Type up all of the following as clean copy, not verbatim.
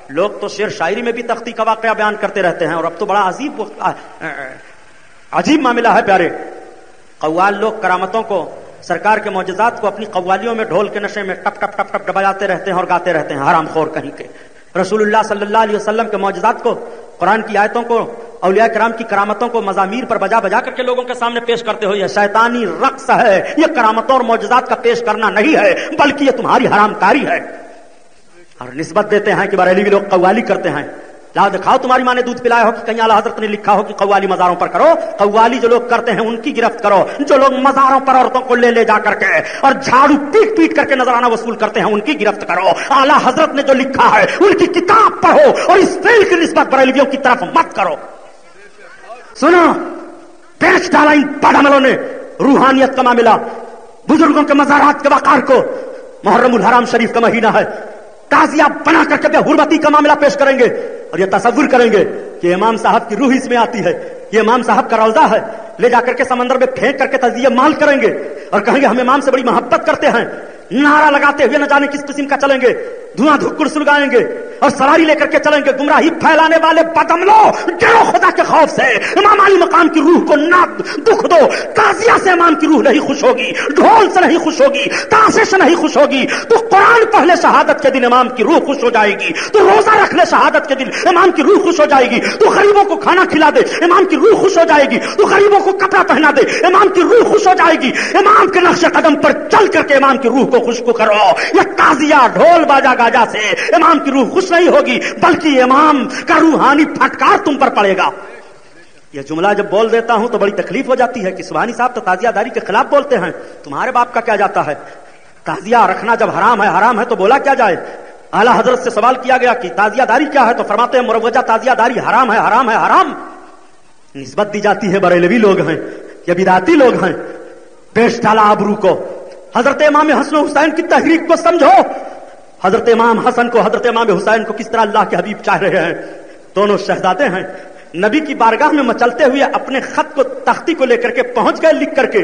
لوگ تو شعر شاعری میں بھی تختی کا واقعہ بیان کرتے رہتے ہیں، اور اب تو بڑا عجیب معاملہ ہے پیارے. قوال لوگ کرامتوں کو، سرکار کے معجزات کو اپنی قوالیوں میں ڈھول کے نشے میں ٹپ ٹپ ٹپ ٹپ بجاتے رہتے ہیں اور گاتے رہتے ہیں، حرام خور کہیں کے. رسول اللہ صلی اللہ علیہ وسلم کے معجزات کو، قرآن کی آیتوں کو، اولیاء کرام کی کرامتوں کو مزامیر پر بجا بجا کر کے لوگوں کے سامنے پیش کرتے ہو، یہ شیطانی رقص ہے. یہ کرامتوں اور معجزات کا پیش کرنا نہیں ہے، بلکہ یہ تمہاری حرام کاری ہے. اور نسبت دیتے ہیں کہ بریلوی لوگ قوالی کرتے ہیں. لاؤ دکھاؤ تمہاری ماں نے دودھ پلایا ہو کہ کہیں اعلیٰ حضرت نے لکھا ہو کہ قوالی مزاروں پر کرو. قوالی جو لوگ کرتے ہیں ان کی گرفت کرو. جو لوگ مزاروں پر عورتوں کو لے جا کر کے اور جھاڑو پیٹ پیٹ کر کے نذرانہ وصول کرتے ہیں ان کی گرفت کرو. اعلیٰ حضرت نے جو لکھا ہے ان کی کتاب پڑھو اور اس فیل کی نسبت بریلویوں کی طرف مت کرو. سنو، بیچ ڈالا ان پاگلوں نے روحانیت کا معاملہ، بزرگوں کے مزارات کے وقار کو. محرم الحرام شریف کا مہینہ ہے، تازیہ بنا کر کے بے حرمتی کا معاملہ پیش کریں گے اور یہ تصور کریں گے کہ امام صاحب کی روح اس میں آتی ہے، یہ امام صاحب کا روضہ ہے. لے جا کر کے سمندر میں پھینک کر کے تجزیہ مال کریں گے اور کہیں گے ہم امام سے بڑی محبت کرتے ہیں. نعرہ لگاتے ہوئے نہ جانے کس قسم کا چلیں گے، دھواں دھکڑ سلگائیں گے اور سواری لے کر کے چلیں گے. گمراہی پھیلانے والے بدعملو، ڈرو خدا کے خوف سے. امام علی مقام کی روح کو نہ دکھ دو. تازیہ سے امام کی روح نہیں خوش ہوگی، ڈھول سے نہیں خوش ہوگی، تاشے سے نہیں خوش ہوگی. تو قرآن پڑھ لے شہادت کے دن امام کی روح خوش ہو جائے گی. تو روزہ رکھ لے شہادت کے دن امام کی روح خوش ہو جائے گی. تو غریبوں کو کھانا کھلا دے امام کی روح خوش ہو جائے گی. تو غریبوں کو کپڑا پہنا دے امام کی روح خوش ہو جائے گی. امام کے نقش قدم پر چل کر کے امام کی روح کو خوش کو کرو. یہ تازیہ ڈھول باجا گاجا سے امام کی روح خوش نہیں ہوگی، بلکہ امام کا روحانی پھٹکار تم پر پڑے گا. یہ جملہ جب بول دیتا ہوں تو بڑی تکلیف ہو جاتی ہے کہ سبحانی صاحب تو تازیہ داری کے خلاف بولتے ہیں، تمہارے باپ کا کیا جاتا ہے؟ تازیہ رکھنا جب حرام ہے تو بولا کیا جائے؟ اعلیٰ حضرت سے سوال کیا گیا کہ تازیہ داری کیا ہے تو فرماتے ہیں مروجہ تازیہ داری حرام ہے. نسبت دی جاتی ہے بریلوی لوگ ہیں، یہ بدعتی لوگ ہیں. پیش ڈالا آبرو کو. حضرت امام حسن و حسین کی تحریک کو سمجھو. حضرت امام حسن کو، حضرت امام حسین کو کس طرح اللہ کے حبیب چاہ رہے ہیں. دونوں شہزادے ہیں، نبی کی بارگاہ میں مچلتے ہوئے اپنے خط کو تختی کو لے کر کے پہنچ گئے لکھ کر کے.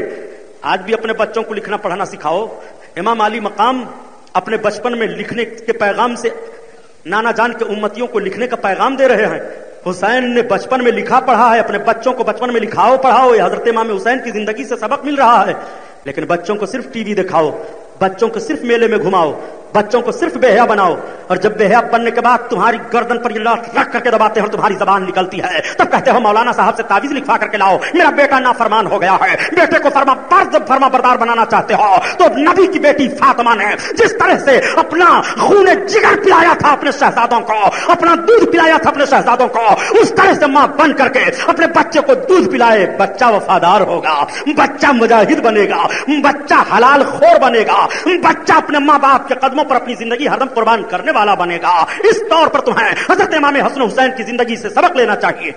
آج بھی اپنے بچوں کو لکھنا پڑھنا سکھاؤ. امام علی مقام اپنے بچپن میں لکھنے کے پیغام سے نانا جان کے امتیوں کو لکھنے کا پیغام دے رہے ہیں. حسین نے بچپن میں لکھا پڑھا ہے، اپنے بچوں کو بچپن میں لکھاؤ پڑھاؤ. یہ حضرت امام حسین کی زندگی سے سبق مل رہا ہے. لیکن بچوں کو صرف ٹی وی دکھاؤ، بچوں کو صرف میلے میں گھماؤ، بچوں کو صرف بے حیا بناؤ، اور جب بے حیا بننے کے بعد تمہاری گردن پر یہ لاٹھ رکھ کر کے دباتے ہیں اور تمہاری زبان نکلتی ہے، تب کہتے ہو مولانا صاحب سے تعویذ لکھوا کر کے لاؤ، میرا بیٹا نافرمان ہو گیا ہے. بیٹے کو فرما بردار بنانا چاہتے ہو تو نبی کی بیٹی فاطمہ نے جس طرح سے اپنا خون جگر پلایا تھا اپنے شہزادوں کو، اپنا دودھ پلایا تھا اپنے شہزادوں کو، اس طرح سے ماں بن کر کے اپنے بچے کو دودھ پلائے. بچہ وفادار ہوگا، بچہ مجاہد بنے گا، بچہ حلال خور بنے گا، بچہ اپنے ماں باپ کے قدموں پر اپنی زندگی ہردم قربان کرنے والا بنے گا. اس طور پر تمہیں حضرت امام حسن حسین کی زندگی سے سبق لینا چاہیے.